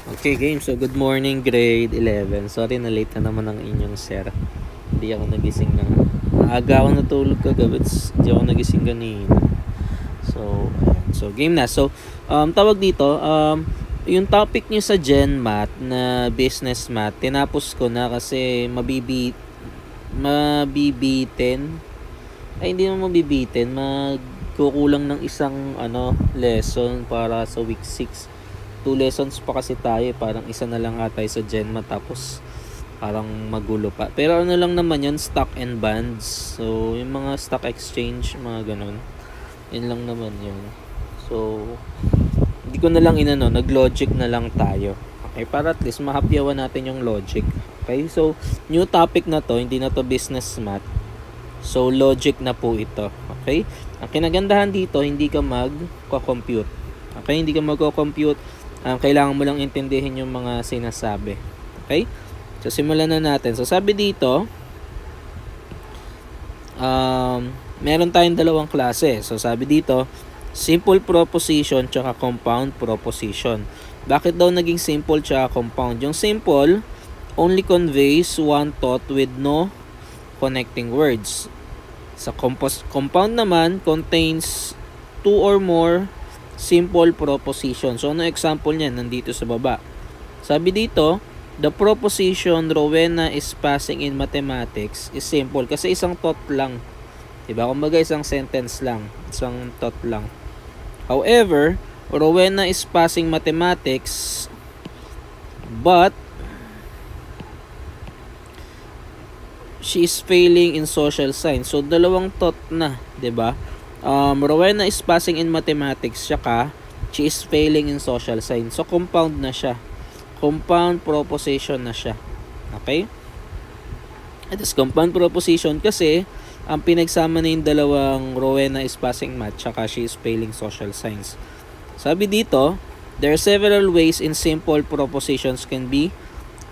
Okay, game. So, good morning, grade 11. Sorry na late na naman ang inyong sir. Hindi ako nagising na. Maaga ako natulog kagabi. Hindi ako nagising kanina. So, game na. So, tawag dito, yung topic nyo sa Gen Math na business math, tinapos ko na kasi mabibitin. Ay, hindi naman mabibitin. Magkukulang ng isang lesson para sa week 6. 2 lessons pa kasi tayo, parang isa na lang ata sa Genma, tapos parang magulo pa. Pero ano lang naman yun, stock and bonds. So, yung mga stock exchange, mga ganun. Yun lang naman yun. So, hindi ko na lang nag-logic na lang tayo. Okay, para at least mahapyawan natin yung logic. Okay, so, new topic na to, hindi na to business math. So, logic na po ito. Okay, ang kinagandahan dito, hindi ka mag-compute. Okay, hindi ka mag-compute. Kailangan mo lang intindihin yung mga sinasabi. Okay? So, simulan na natin. So, sabi dito, meron tayong dalawang klase. So, sabi dito, simple proposition tsaka compound proposition. Bakit daw naging simple tsaka compound? Yung simple only conveys one thought with no connecting words. Sa compound naman contains two or more simple proposition. So, ano example niyan? Nandito sa baba. Sabi dito, the proposition Rowena is passing in mathematics is simple. Kasi isang thought lang. Diba? Kumbaga isang sentence lang. Isang thought lang. However, Rowena is passing mathematics but she is failing in social science. So, dalawang thought na. Diba? Rowena is passing in mathematics, tsaka she is failing in social science. So, compound na siya. Compound proposition na siya. Okay? It is compound proposition kasi ang pinagsama na yung dalawang Rowena is passing math, tsaka she is failing social science. Sabi dito, there are several ways in simple propositions can be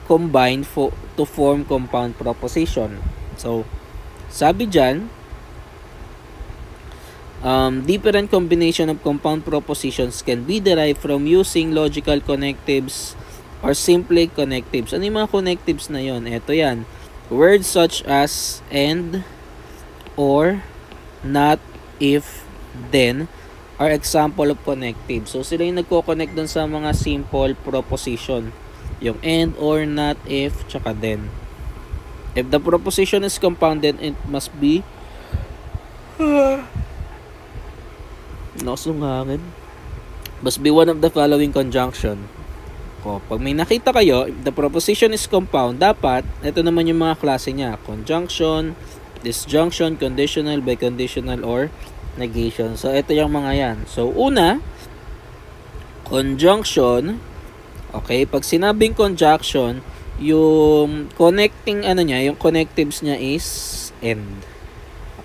combined to form compound proposition. So, sabi dyan, different combination of compound propositions can be derived from using logical connectives or simply connectives. Ano yung mga connectives na yon? Ito yan. Words such as and, or, not, if, then are example of connectives. So, sila yung nagko-connect dun sa mga simple proposition. Yung and, or, not, if, tsaka then. If the proposition is compounded, it must be must be one of the following conjunction. Pag may nakita kayo, if the proposition is compound, dapat, ito naman yung mga klase niya. Conjunction, disjunction, conditional, biconditional, or negation. So, ito yung mga yan. So, una, conjunction. Okay, pag sinabing conjunction, yung connecting niya, yung connectives niya is and.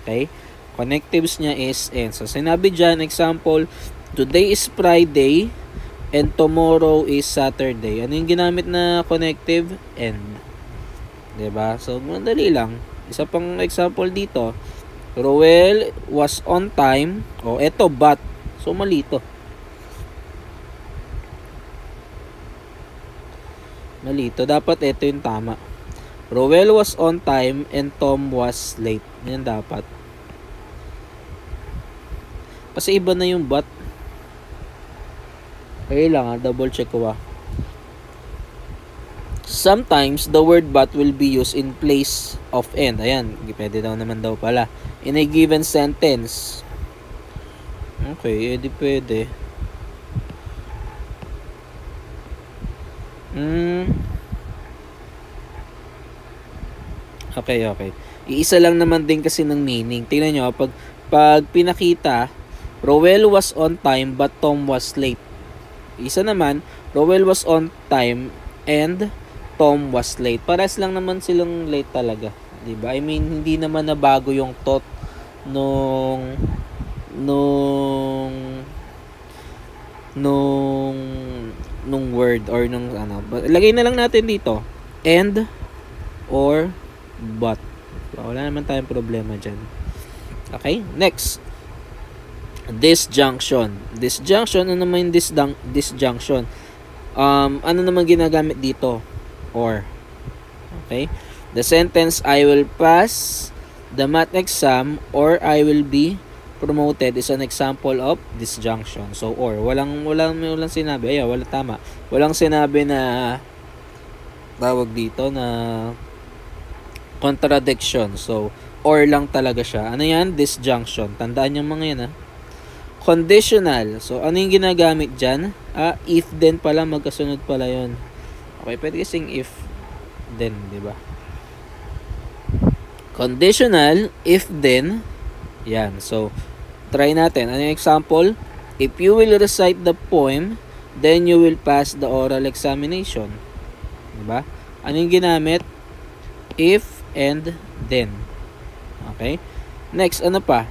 Okay? Connectives niya is and. So, sinabi dyan, example, today is Friday and tomorrow is Saturday. Ano yung ginamit na connective? And. Diba? So, madali lang. Isa pang example dito. Roel was on time. Eto, but. So, mali to. Mali to. Dapat ito yung tama. Roel was on time and Tom was late. Yan dapat. Kasi iba na yung but. Okay lang double check ko Sometimes, the word but will be used in place of and. Ayan, pwede naman daw pala. In a given sentence. Okay, edi pwede. Okay. Iisa lang naman din kasi ng meaning. Tingnan nyo, pag pinakita, Rowel was on time but Tom was late. Isa naman, Rowel was on time and Tom was late. Pares lang naman silang late talaga. Diba? I mean, hindi naman nabago yung thought nung word or nung lagay na lang natin dito. And or but. Wala naman tayong problema dyan. Okay? Next. Disjunction. Disjunction, ano naman yung disjunction? Ano naman ginagamit dito? Or. Okay? The sentence, I will pass the math exam or I will be promoted is an example of disjunction. So, or. Walang sinabi. Wala tama. Walang sinabi na tawag dito na contradiction. So, or lang talaga siya. Ano yan? Disjunction. Tandaan yung mga yan, ha? Conditional. So, ano yung ginagamit dyan? If then pala, magkasunod pala yon. Okay, pwede kasing if then, di ba? Conditional, if then, yan. So, try natin. Ano yung example? If you will recite the poem, then you will pass the oral examination. Di ba? Ano yung ginamit? If and then. Okay? Next, ano pa?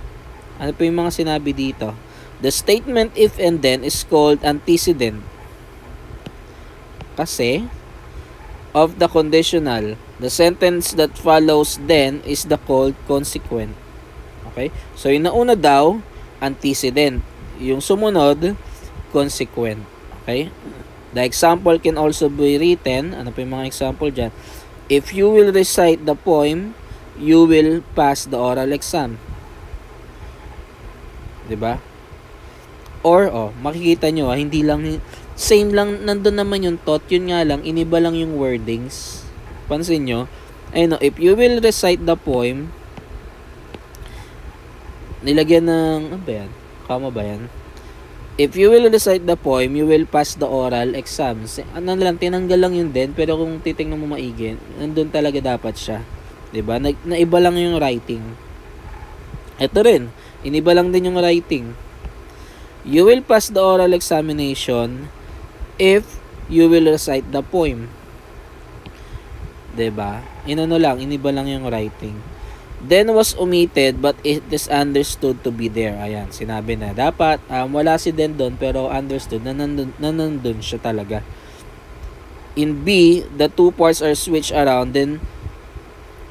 Ano pa yung mga sinabi dito? The statement if and then is called antecedent. Kasi, of the conditional, the sentence that follows then is the called consequent. Okay? So, yung nauna daw, antecedent. Yung sumunod, consequent. Okay? The example can also be written. Ano pa yung mga example dyan? If you will recite the poem, you will pass the oral exam. Diba? Or, makikita nyo, hindi lang, same lang, nandun naman yung thought, yun nga lang, iniba lang yung wordings. Pansin nyo, ayun, if you will recite the poem, nilagyan ng, ano ba yan? Kama ba yan? If you will recite the poem, you will pass the oral exam. Ano lang, tinanggal lang yun din, pero kung titingnan mo maigi, nandun talaga dapat siya. Diba? Naiba lang yung writing. Ito rin, iniba lang din yung writing. You will pass the oral examination if you will recite the poem. Diba? Inano lang, iniba lang yung writing. Then was omitted but it is understood to be there. Ayan, sinabi na. Dapat, wala si then doon pero understood na nandun siya talaga. In B, the two parts are switched around, then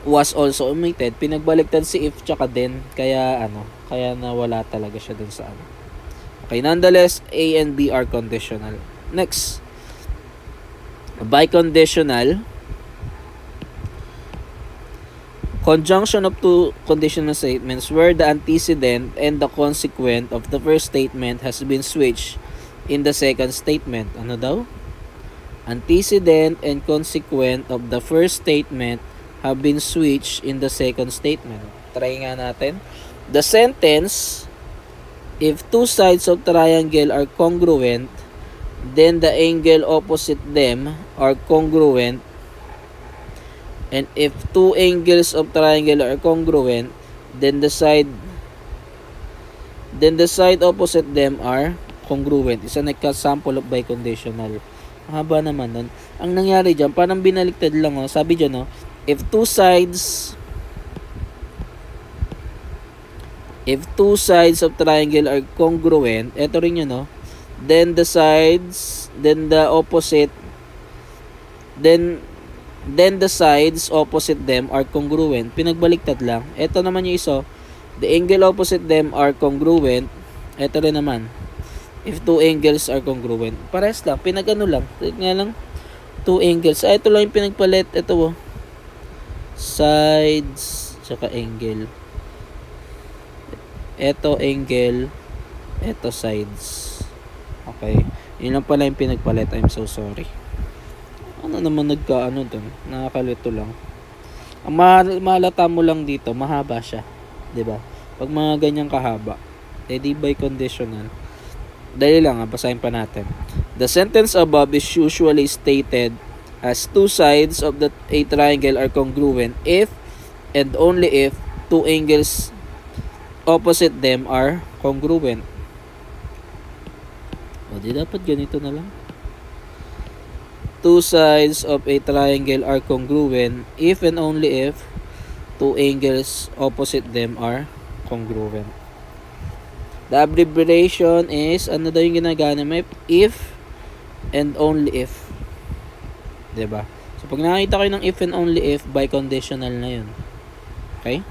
was also omitted. Pinagbaliktad si if tsaka then, kaya nawala talaga siya dun sa ano. Okay, nonetheless, A and B are conditional. Next, biconditional. Conjunction of two conditional statements where the antecedent and the consequent of the first statement has been switched in the second statement. Ano daw? Antecedent and consequent of the first statement have been switched in the second statement. Try nga natin. The sentence, if two sides of triangle are congruent, then the angle opposite them are congruent. And if two angles of triangle are congruent, then the side opposite them are congruent. Isa nagka-sample of biconditional. Haba naman nun. Ang nangyari dyan, parang binaliktad lang. Sabi dyan, if two sides of triangle are congruent, eto rin yun, then the sides opposite them are congruent. Pinagbaliktad lang. Ito naman yung iso. The angle opposite them are congruent. Ito rin naman. If two angles are congruent. Parehas lang. Pinagano lang. Nga lang. Two angles. Ito lang yung pinagpalit. Ito, sides. Tsaka angle. Ito angle. Ito sides. Okay. Yun lang pala yung pinagpalit. I'm so sorry. Ano naman doon? Nakakalito lang. Ang mahalata mo lang dito, mahaba siya. 'Di ba? Pag mga ganyang kahaba, di biconditional. Dali lang, basahin pa natin. The sentence above is usually stated as two sides of a triangle are congruent if and only if two angles opposite them are congruent. Di dapat ganito na lang. Two sides of a triangle are congruent if and only if two angles opposite them are congruent. The abbreviation is, ano daw yung ginagamit? If and only if. Diba? So, pag nakita kayo ng if and only if, biconditional na yun. Okay?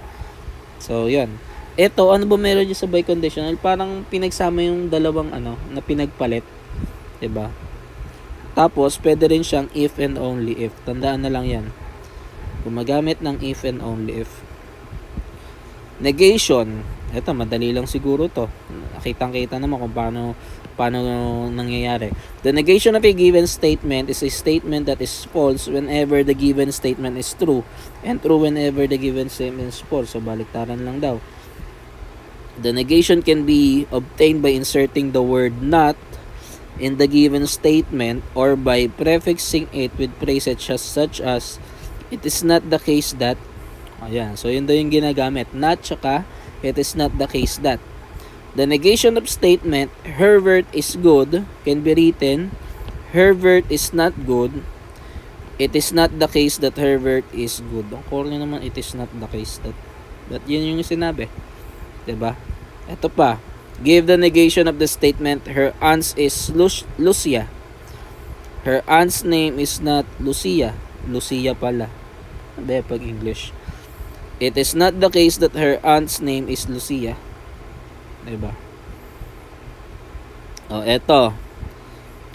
So, yun. Ito, ano ba meron dyan sa biconditional? Parang pinagsama yung dalawang na pinagpalit. Diba? Tapos, pwede rin siyang if and only if. Tandaan na lang yan. Gumagamit ng if and only if. Negation. Ito, madali lang siguro to. Kitang-kita naman kung paano nangyayari. The negation of a given statement is a statement that is false whenever the given statement is true, and true whenever the given statement is false. So, baliktaran lang daw. The negation can be obtained by inserting the word not in the given statement or by prefixing it with phrases such as it is not the case that. Ayan, so yun daw yung ginagamit. Not tsaka it is not the case that. The negation of statement Herbert is good can be written Herbert is not good. It is not the case that Herbert is good. Ang corny naman, it is not the case that. But yun yung sinabi. Diba? Ito pa. Give the negation of the statement her aunt is Lucia. Her aunt's name is not Lucia. Lucia pala. Sabi pag English. It is not the case that her aunt's name is Lucia. Diba? Eto.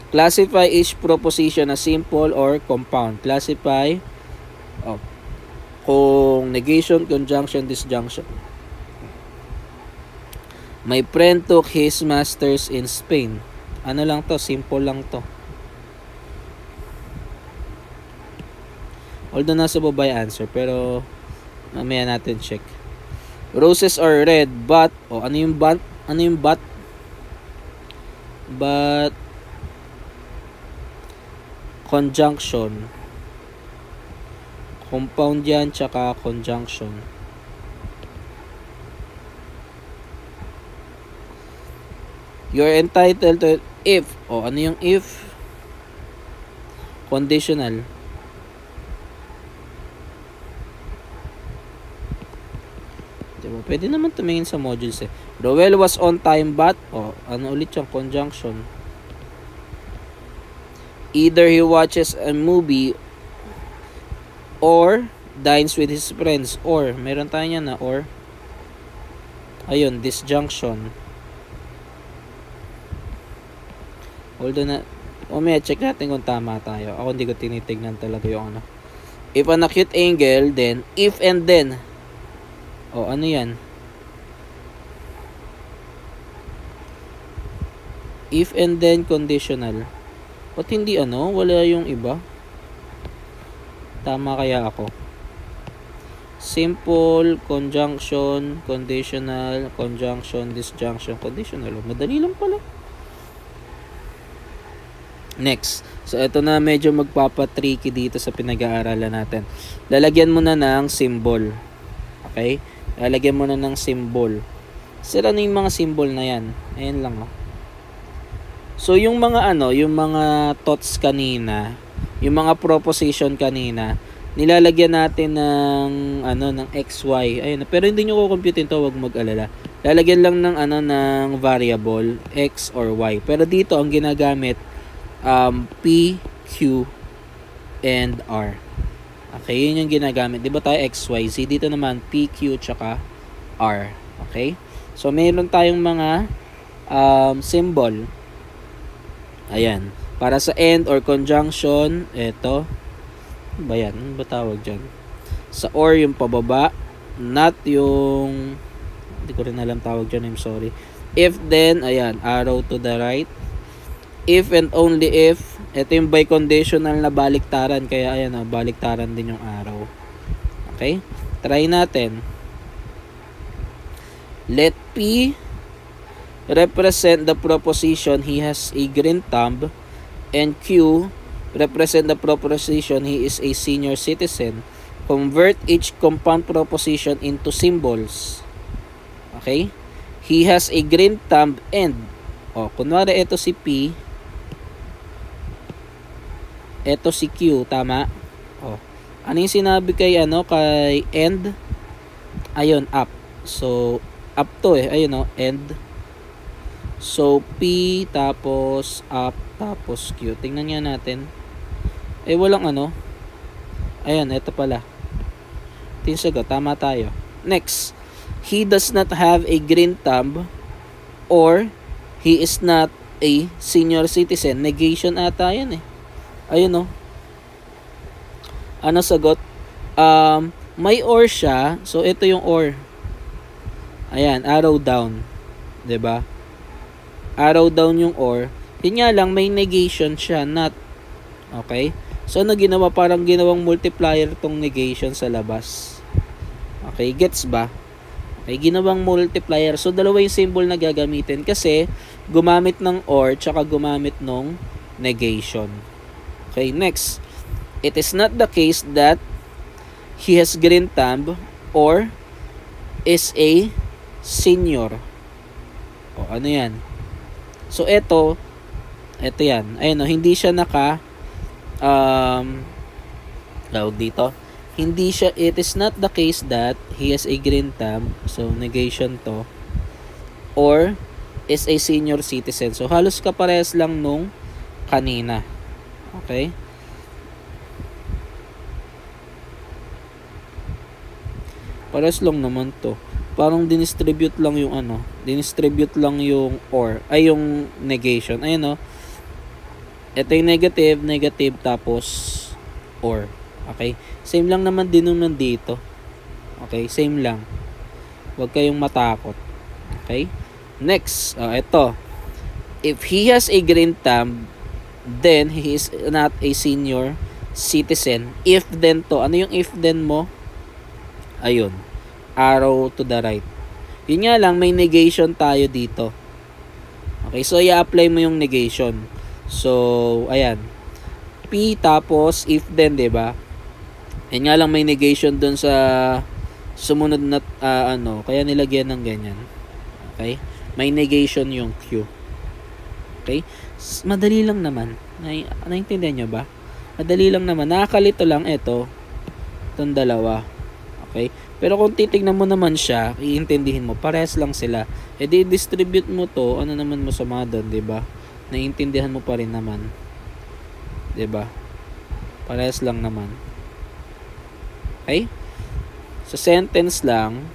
Classify each proposition as simple or compound. Classify kung negation, conjunction, disjunction. My friend took his masters in Spain. Ano lang to? Simple lang to. Although nasa baba yung answer, pero mamaya natin check. Roses are red, but ano yung but? Ano yung but? But conjunction. Compound yan, tsaka conjunction. You're entitled to if. Ano yung if? Conditional. Diba? Pwede naman tumingin sa modules eh. Roel was on time but ano ulit yung conjunction? Either he watches a movie or dines with his friends, or meron tayo niyan na or. Ayun, disjunction. Although may check natin kung tama tayo. Ako hindi ko tinitignan talaga yung ano. If an acute angle, then if and then. Ano yan? If and then conditional. Ba't hindi wala yung iba? Tama kaya ako? Simple, conjunction, conditional, conjunction, disjunction, conditional. Madali lang pala. Next. So, ito na medyo magpapa-tricky dito sa pinag-aaralan natin. Lalagyan mo na ng symbol. Okay? Lalagyan mo na ng symbol. Sila na yung mga symbol na yan. Ayan lang. So, yung mga yung mga thoughts kanina, yung mga proposition kanina, nilalagyan natin ng ng XY. Ayun. Pero hindi nyo kukumputin to, wag mag-alala. Lalagyan lang ng ng variable, X or Y. Pero dito, ang ginagamit, P, Q, and R. Okay, yun yung ginagamit. Di ba tayo X, Y, Z? Dito naman, P, Q, tsaka R. Okay? So, meron tayong mga symbol. Ayan. Para sa end or conjunction, eto. Ano ba yan? Ano ba tawag dyan? Sa or, yung pababa. Not yung... Hindi ko rin alam tawag dyan. I'm sorry. If, then, ayan. Arrow to the right. If and only if. Ito yung by conditional na baliktaran. Kaya ayan baliktaran din yung arrow. Okay? Try natin. Let P represent the proposition he has a green thumb, and Q represent the proposition he is a senior citizen. Convert each compound proposition into symbols. Okay? He has a green thumb and kunwari ito si P, eto si Q, tama? Ano yung sinabi kay kay end? Ayun, up. So, up to ayun end. So, P, tapos up, tapos Q. Tingnan nga natin. Walang Ayun, eto pala. Tinsagot, tama tayo. Next. He does not have a green thumb or he is not a senior citizen. Negation ata yan Ayun, no? Ano sagot? May or siya. So, ito yung or. Ayan, arrow down. 'Di ba? Arrow down yung or. Yun nga lang, may negation siya, not. Okay? So, ano ginawa? Parang ginawang multiplier tong negation sa labas. Okay, gets ba? Okay, ginawang multiplier. So, dalawa yung symbol na gagamitin kasi gumamit ng or tsaka gumamit ng negation. Okay, next. It is not the case that he has green thumb or is a senior. O, ano yan? So, ito yan. Ayun, hindi siya tawag dito. Hindi siya, it is not the case that he has a green thumb. So, negation to. Or is a senior citizen. So, halos kaparehas lang nung kanina. Okay? Parehas lang naman to. Parang dinistribute lang yung dinistribute lang yung or, ay yung negation. Ayun, no? Ito yung negative, negative, tapos or. Okay? Same lang naman din nung nandito. Okay? Same lang. Huwag kayong matakot. Okay? Next, ito. If he has a green thumb, then he is not a senior citizen. If then to. Ano yung if then mo? Ayun. Arrow to the right. Yun nga lang, may negation tayo dito. Okay, so i-apply mo yung negation. So, ayan. P tapos if then, 'di ba? Yun nga lang, may negation dun sa sumunod na kaya nilagyan ng ganyan. Okay? May negation yung Q. Okay? Madali lang naman. Naintindihan nyo ba? Madali lang naman. Nakakalito lang ito. Itong dalawa. Okay? Pero kung titignan mo naman siya, iintindihin mo, parehas lang sila. E di distribute mo to, ano naman mo sama doon, 'di ba? Naiintindihan mo pa rin naman. 'Di ba? Parehas lang naman. Okay? So sentence lang,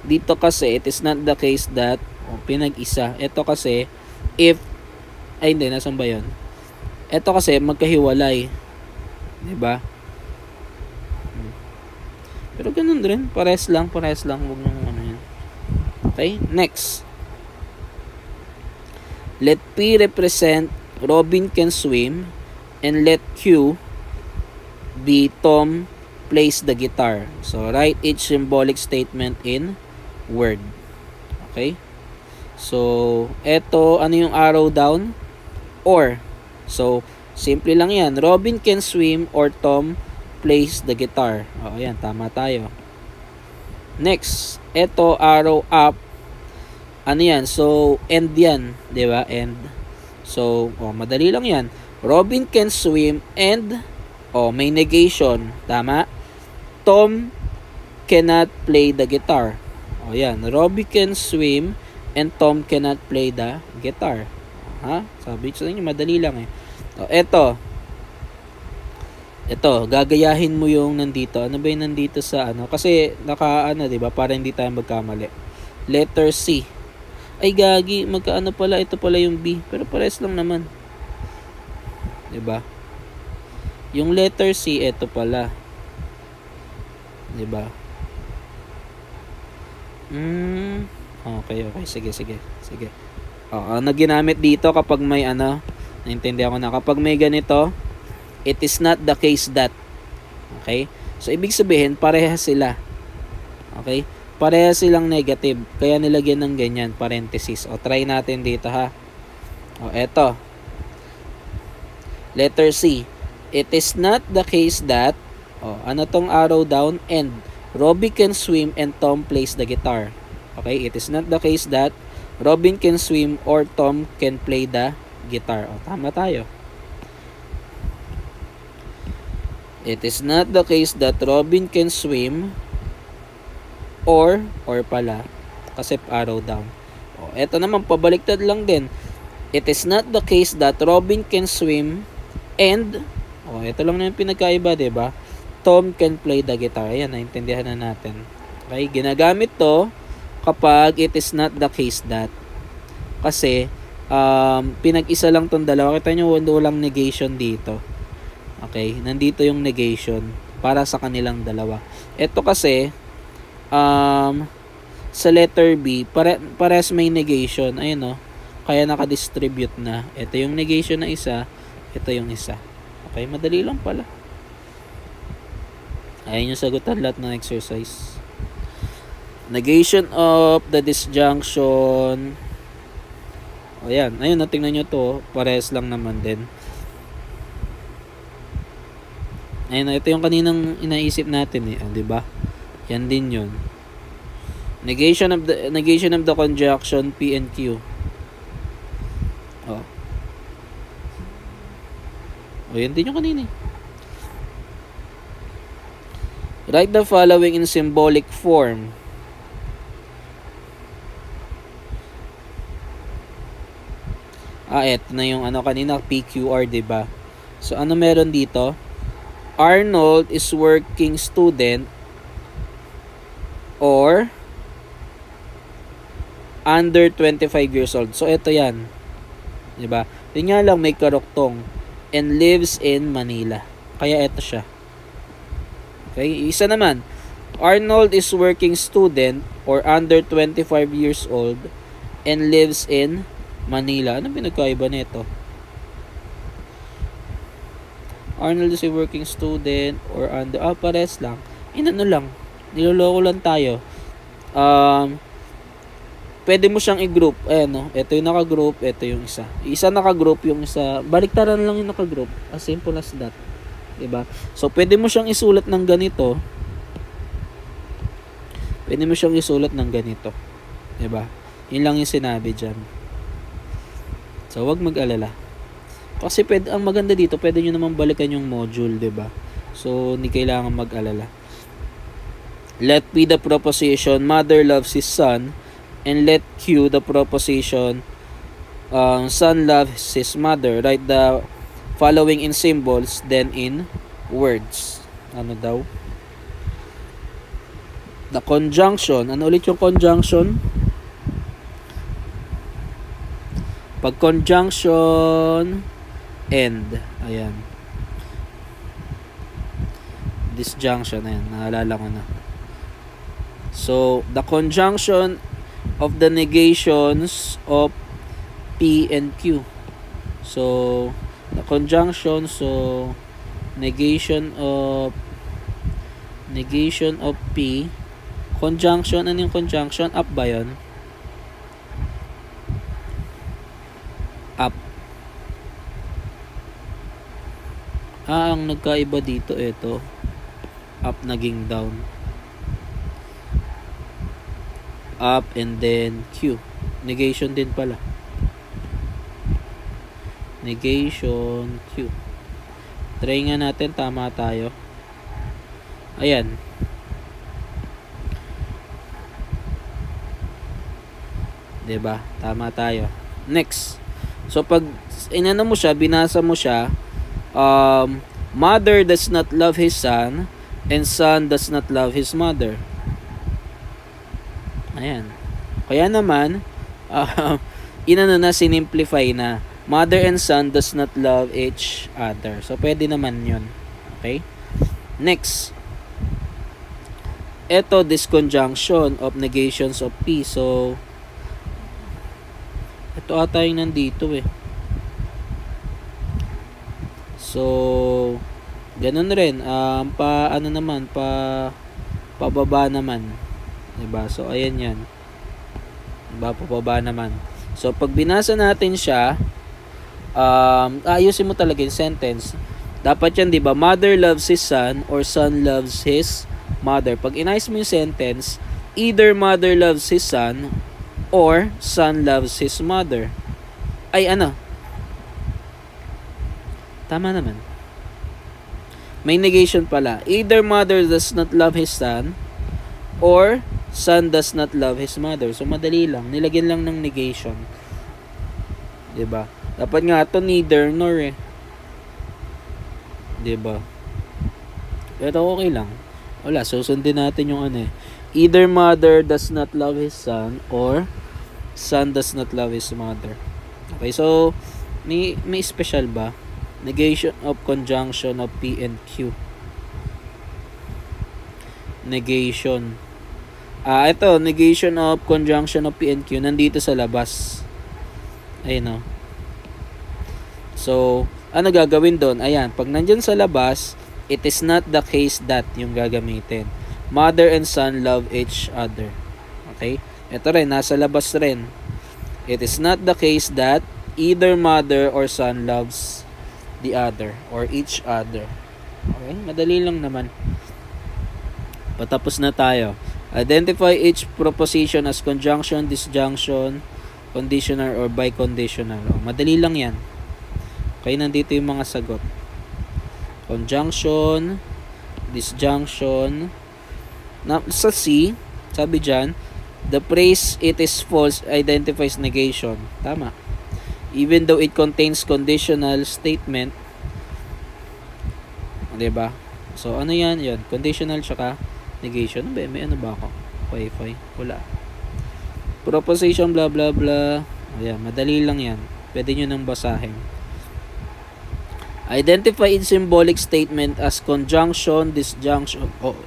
dito kasi it is not the case that pinag-isa. Ito kasi if hindi, nasan ba 'yon? Ito kasi magkahiwalay. 'Di ba? Pero ganun rin, parehas lang, wag nang yan. Okay, next. Let P represent Robin can swim and let Q be Tom plays the guitar. So, write each symbolic statement in word. Okay? So, eto, ano yung arrow down? Or. So, simple lang yan. Robin can swim or Tom plays the guitar. O, ayan, tama tayo. Next, eto, arrow up. Ano yan? So, end yan. Diba? End. So, madali lang yan. Robin can swim and, may negation. Tama? Tom cannot play the guitar. O, yan. Robin can swim and Tom cannot play the guitar. Ha? Sabi sa inyo, madali lang eh. O, eto. Ito, gagayahin mo yung nandito. Ano ba yung nandito sa Kasi diba? Para hindi tayo magkamali. Letter C. Ay, gagi. Magkaano pala? Ito pala yung B. Pero pares lang naman. Diba? Yung letter C, ito pala. Diba? Okay. Sige. Ano ginamit dito kapag may naintindihan ko na. Kapag may ganito, it is not the case that. Okay? So, ibig sabihin, parehas sila. Okay? Parehas silang negative. Kaya nilagyan ng ganyan, parenthesis. O, try natin dito, ha? O, eto. Letter C. It is not the case that, ano tong arrow down? And, Robin can swim and Tom plays the guitar. Okay? It is not the case that Robin can swim or Tom can play the guitar. O, tama tayo. It is not the case that Robin can swim or pala kasi arrow down. Ito naman pabaliktad lang din. It is not the case that Robin can swim and ito lang na yung pinagkaiba, 'di ba? Tom can play the guitar. Ayan, naintindihan na natin. Okay, ginagamit to kapag it is not the case that. Kasi pinag-isa lang tong dalawa. Kita nyo, walang negation dito. Okay? Nandito yung negation para sa kanilang dalawa. Ito kasi, sa letter B, pares may negation. Ayun, kaya naka-distribute na. Ito yung negation na isa, ito yung isa. Okay? Madali lang pala. Ayun yung sagutan lahat ng exercise. Negation of the disjunction. Ayan. Ayun, tingnan nyo to. Pares lang naman din. Ayun, ito yung kaninang inaisip natin eh. Diba? Yan din yun. Negation of the conjunction P and Q. Yan din yung kanina eh. Write the following in symbolic form. Eto na yung kanina, PQR, diba? So, ano meron dito? Arnold is working student or under 25 years old. So, ito yan. Diba? Yun nga lang, may karuktong. And lives in Manila. Kaya ito siya. Okay? Isa naman. Arnold is working student or under 25 years old and lives in Manila. Anong pinagkaiba nito? Arnold is a working student or under... pares lang. Ano lang. Niloloko lang tayo. Pwede mo siyang i-group. Ayan, ito yung naka-group, ito yung isa. Isa naka-group, yung isa. Baliktaran lang yung naka-group. As simple as that. Diba? So, pwede mo siyang isulat ng ganito. Pwede mo siyang isulat ng ganito. Diba? Yun lang yung sinabi dyan. So, wag mag-alala. Kasi ang maganda dito, pwede nyo naman balikan yung module, diba? So, hindi kailangan mag-alala. Let P the proposition, mother loves his son, and let Q the proposition, son loves his mother. Write the following in symbols, then in words. Ano daw? The conjunction. Ano ulit yung conjunction? Pag conjunction end. Ayan. Disjunction. Ayan. Naalala ko na. So, the conjunction of the negations of P and Q. So, the conjunction. So, negation of P. Conjunction. Ano yung conjunction? Up ba yun? Up. Ang nagkaiba dito, ito. Up naging down. Up and then Q. Negation din pala. Negation Q. Try nga natin, tama tayo. Ayan. Diba? Tama tayo. Next. So, pag inano mo siya, binasa mo siya, mother does not love his son, and son does not love his mother. Ayan. Kaya naman, inano na, sinimplify na. Mother and son does not love each other. So, pwede naman yun. Okay? Next. Ito, disconjunction of negations of P. So, ito ata yung nandito eh. So, ganun rin. Pababa naman. Diba? So, ayan yan. Diba? Pababa naman. So, pag binasa natin siya, ayusin mo talaga yung sentence. Dapat yan, diba? Mother loves his son or son loves his mother. Pag inayos mo yung sentence, either mother loves his son or son loves his mother. Ay, ano? Tama naman. May negation pala. Either mother does not love his son or son does not love his mother. So, madali lang. Nilagyan lang ng negation. Diba? Dapat nga ito neither nor eh. Diba? Pero okay lang. Wala, susundin natin yung ano eh. Either mother does not love his son or son does not love his mother. Okay, so may special ba? Negation of conjunction of P and Q. Negation. Ito, negation of conjunction of P and Q nandito sa labas. Ayun o. So, ano gagawin doon? Ayan, pag nandyan sa labas, it is not the case that yung gagamitin. Mother and son love each other. Okay? Ito rin, nasa labas rin. It is not the case that either mother or son loves the other or each other. Okay? Madali lang naman. Patapos na tayo. Identify each proposition as conjunction, disjunction, conditional, or biconditional. Madali lang yan. Okay, nandito yung mga sagot. Conjunction, disjunction. Sa C, sabi dyan, the phrase it is false identifies negation. Tama. Even though it contains conditional statement. Diba? So, ano yan? Yan. Conditional tsaka negation. May ano ba ako? Wi-Fi? Wala. Proposition blah blah blah. Ayan, madali lang yan. Pwede nyo nang basahin. Identify in symbolic statement as conjunction, disjunction. Oh.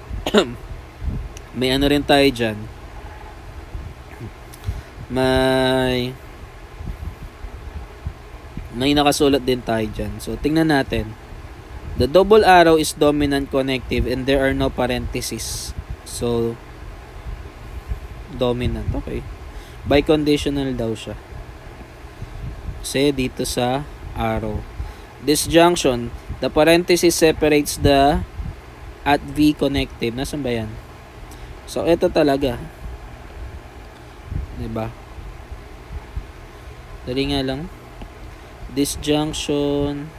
May ano rin tayo dyan. May nakasulat din tayo dyan. So, tingnan natin. The double arrow is dominant connective and there are no parentheses. So, dominant. Okay. Biconditional daw siya. Kasi dito sa arrow. Disjunction. The parenthesis separates the at V connective. Nasaan ba yan? So, ito talaga. Diba? Dali nga lang. Disjunction.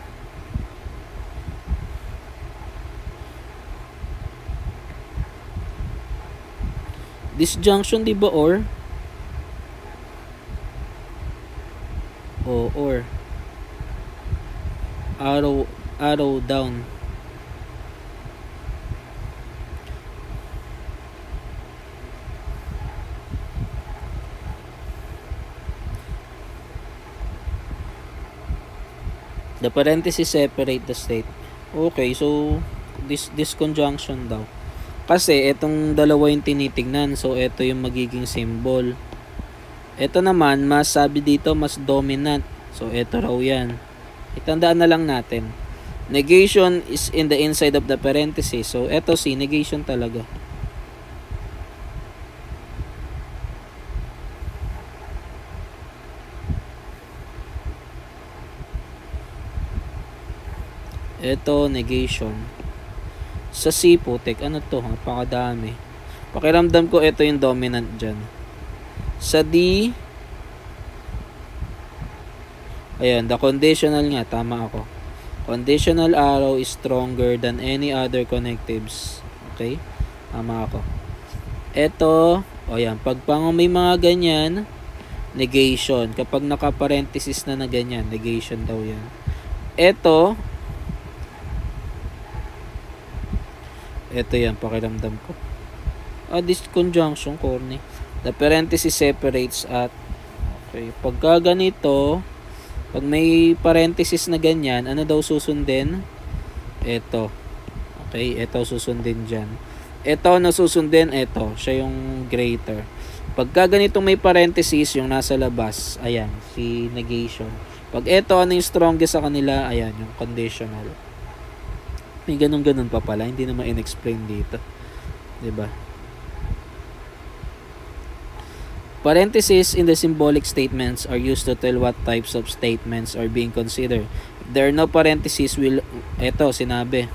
Disjunction, diba, or? Or. Arrow down. The parentheses separate the state. Okay, so this conjunction daw. Kasi itong dalawa yung tinitingnan. So ito yung magiging symbol. Ito naman, mas sabi dito, mas dominant. So ito raw yan. Itandaan na lang natin. Negation is in the inside of the parenthesis. So ito si negation talaga. Ito, negation. Sa C, putik. Ano to? Napakadami. Pakiramdam ko, ito yung dominant dyan. Sa D, ayan, the conditional nga. Tama ako. Conditional arrow is stronger than any other connectives. Okay? Tama ako. Ito, ayan, pag may mga ganyan, negation. Kapag naka-parenthesis na ganyan, negation daw yan. Ito yan, pakiramdam ko. This conjunction, corny. The parenthesis separates at. Okay, pagka ganito, pag may parenthesis na ganyan, ano daw susundin? Ito. Okay, ito susundin dyan. Ito na susundin, ito. Siya yung greater. Pagka ganito may parenthesis, yung nasa labas, ayan, si negation. Pag ito, ano yung strongest sa kanila? Ayan, yung conditional. May ganun-ganun pa pala. Hindi naman in-explain dito. Diba? Parentheses in the symbolic statements are used to tell what types of statements are being considered. If there are no parentheses, eto, sinabi.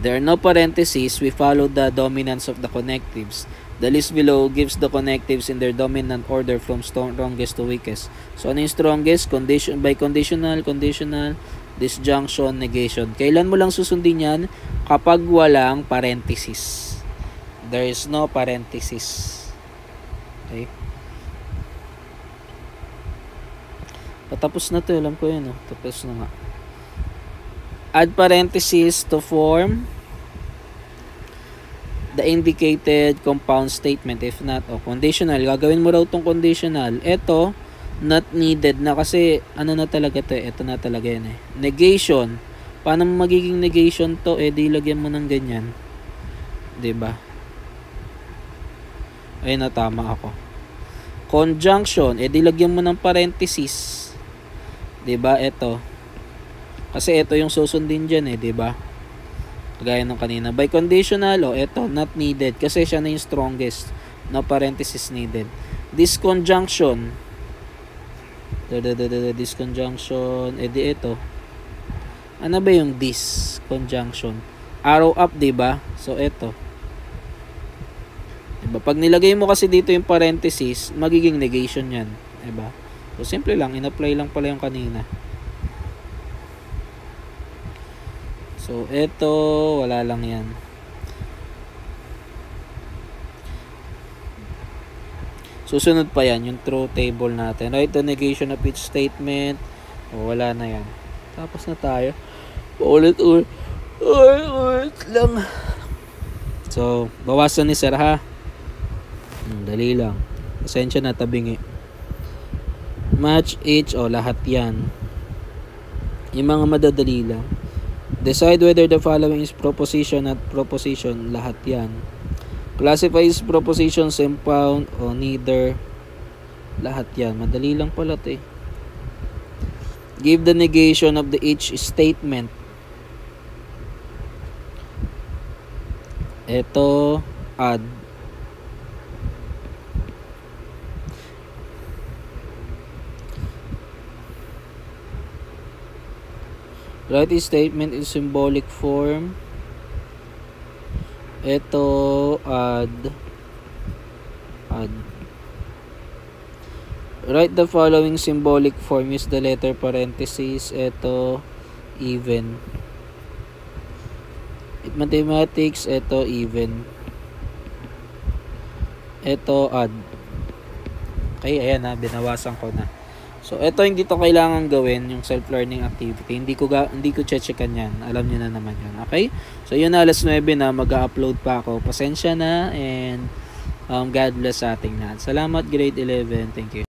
There are no parentheses, we follow the dominance of the connectives. The list below gives the connectives in their dominant order from strongest to weakest. So, ano yung strongest? Biconditional, conditional, disjunction, negation. Kailan mo lang susundin yan? Kapag walang parenthesis. There is no parenthesis. Okay. Patapos na to. Alam ko yun. Tapos na nga. Add parenthesis to form the indicated compound statement. If not, conditional. Gagawin mo raw tong conditional. Ito, Not needed na kasi ano na talaga to eh. Ito na talaga yan eh. Negation. Paano magiging negation to? Eh di lagyan mo ng ganyan. 'Di ba? Ayun na, tama ako. Conjunction. Eh di lagyan mo ng parenthesis. 'Di ba? Ito. Kasi ito yung susundin diyan eh, 'di ba? Gaya ng kanina. By conditional, ito not needed kasi siya na yung strongest. No parenthesis needed. Disconjunction. Disconjunction, edi ito. Ano ba yung disconjunction? Arrow up, 'di ba? So ito. 'Di ba? Pag nilagay mo kasi dito yung parenthesis, magiging negation 'yan, 'di ba? So simple lang, in-apply lang pala yung kanina. So ito, wala lang 'yan. Susunod pa yan, yung true table natin. Write the negation of each statement. Wala na yan. Tapos na tayo. Ulit lang. So, bawasan ni sir ha. Dali lang. Pasensya na, tabingi. Match each, lahat yan. Yung mga madadali lang. Decide whether the following is proposition at proposition. Lahat yan. Classifies propositions and found o neither. Lahat yan. Madali lang pala ito eh. Give the negation of the each statement. Ito, add. Write a statement in symbolic form. Ito, add. Write the following symbolic form. Use the letter parenthesis. Ito, even. Mathematics, ito, even. Ito, add. Okay, ayan na, binawasan ko na. So, ito hindi to kailangan gawin, yung self-learning activity. Hindi ko checkan yan. Alam niyo na naman yan. Okay? So, yun na, alas 9 na, mag-upload pa ako. Pasensya na, and God bless sa ating lahat. Salamat, grade 11. Thank you.